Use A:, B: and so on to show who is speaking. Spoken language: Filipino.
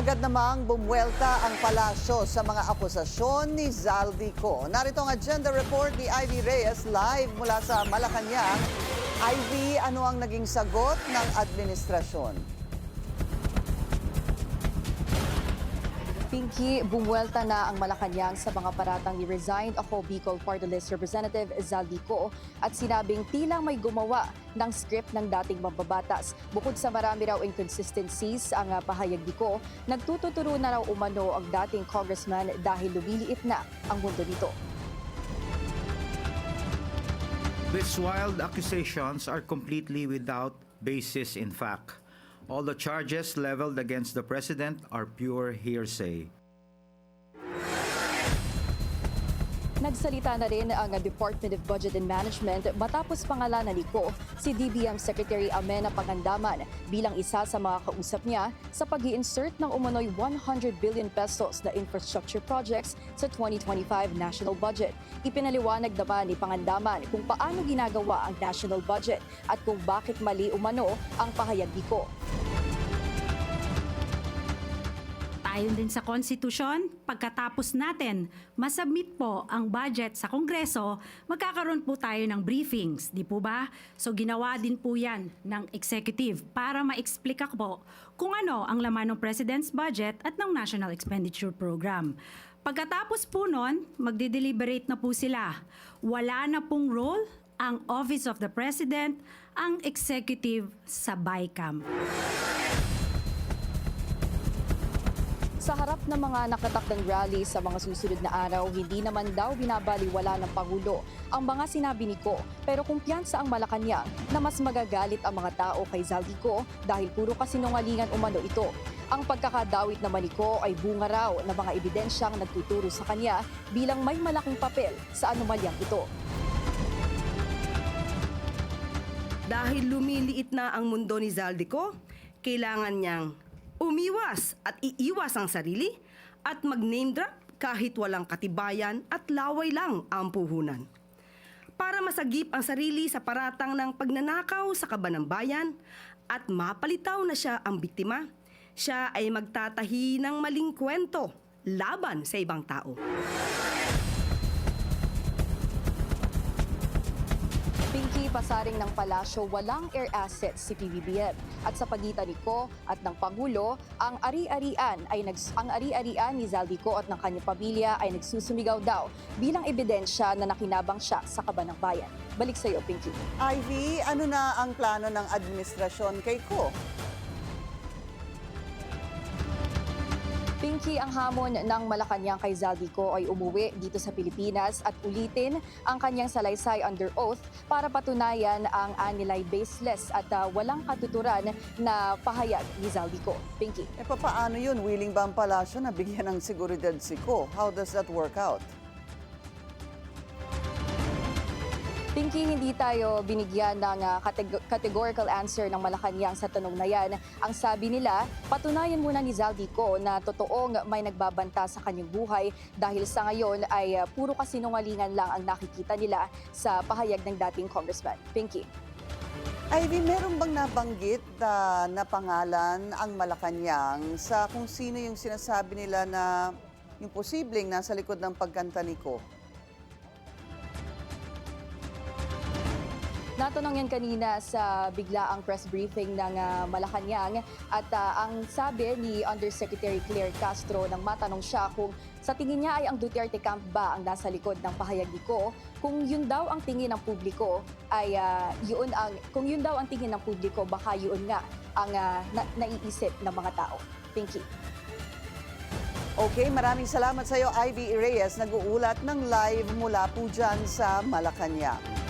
A: Agad namang bumuelta ang palasyo sa mga akusasyon ni Zaldico. Narito ang agenda report ni Ivy Reyes live mula sa Malacanang. Ivy, ano ang naging sagot ng administrasyon?
B: Pinky, bumuelta na ang Malacanang sa mga paratang ni resigned ako Bicol Party List Representative Zaldico at sinabing tilang may gumawa ng script ng dating mambabatas. Bukod sa marami raw inconsistencies ang pahayag Dico, nagtututuro na raw umano ang dating congressman dahil lumiliit na ang mundo nito.
C: These wild accusations are completely without basis in fact. All the charges leveled against the president are pure hearsay.
B: Nagsalita na rin ang Department of Budget and Management matapos pangalanan ni Ko si DBM Secretary Amenah Pangandaman bilang isa sa mga kausap niya sa pag-i-insert ng umano'y 100 billion pesos na infrastructure projects sa 2025 national budget. Ipinaliwanag naman ni Pangandaman kung paano ginagawa ang national budget at kung bakit mali umano ang pahayag ni Ko.
D: Ayon din sa konstitusyon, pagkatapos natin masubmit po ang budget sa Kongreso, magkakaroon po tayo ng briefings, di po ba? So ginawa din po yan ng executive para ma-explica po kung ano ang laman ng President's budget at ng National Expenditure Program. Pagkatapos po nun, magde-deliberate na po sila. Wala na pong role ang Office of the President, ang executive sa BICAM.
B: Sa harap ng mga nakatakdang rally sa mga susunod na araw, hindi naman daw binabaliwala ng Pangulo ang mga sinabi ni Ko. Pero kumpiyansa ang Malacanang na mas magagalit ang mga tao kay Zaldico dahil puro kasinungalingan umano ito. Ang pagkakadawit naman ni Ko ay bunga raw ng mga ebidensyang nagtuturo sa kanya bilang may malaking papel sa anomalyang ito.
E: Dahil lumiliit na ang mundo ni Zaldico, kailangan niyang umiwas at iiwas ang sarili at mag-name drop kahit walang katibayan at laway lang ang puhunan. Para masagip ang sarili sa paratang ng pagnanakaw sa kaban ng bayan at mapalitaw na siya ang biktima, siya ay magtatahi ng maling kwento laban sa ibang tao.
B: Pinky, pasaring ng palasyo, walang air assets si PBBM. At sa pagitan ni Ko at ng Pangulo, ang ari-arian ni Zaldico at ng kanyang pamilya ay nagsusumigaw daw bilang ebidensya na nakinabang siya sa kaban ng bayan. Balik sa iyo, Pinky.
A: Ivy, ano na ang plano ng administrasyon kay Ko?
B: Pinky, ang hamon ng Malacanang kay Zaldico ay umuwi dito sa Pilipinas at ulitin ang kanyang salaysay under oath para patunayan ang anilay baseless at walang katuturan na pahayag ni Zaldico. Pinky.
A: Paano yun? Willing ba ang palasyo na bigyan ng seguridad si Ko? How does that work out?
B: Pinky, hindi tayo binigyan ng categorical answer ng Malacanang sa tanong na yan. Ang sabi nila, patunayan muna ni Zaldico na totoong may nagbabanta sa kanyang buhay dahil sa ngayon ay puro kasinungalingan lang ang nakikita nila sa pahayag ng dating congressman. Pinky.
A: Ivy, meron bang nabanggit na pangalan ang Malacanang sa kung sino yung sinasabi nila na yung posibleng nasa likod ng pagkanta ni Ko?
B: Natanong yan kanina sa biglaang press briefing ng Malacanang at ang sabi ni Undersecretary Claire Castro nang matanong siya kung sa tingin niya ay ang Duterte camp ba ang nasa likod ng pahayag ni Ko, kung yun daw ang tingin ng publiko ay kung yun daw ang tingin ng publiko baka yun nga ang naiisip ng mga tao. Thank you.
A: Okay, maraming salamat sa iyo, Ivy Reyes, nag-uulat ng live mula po dyan sa Malacanang.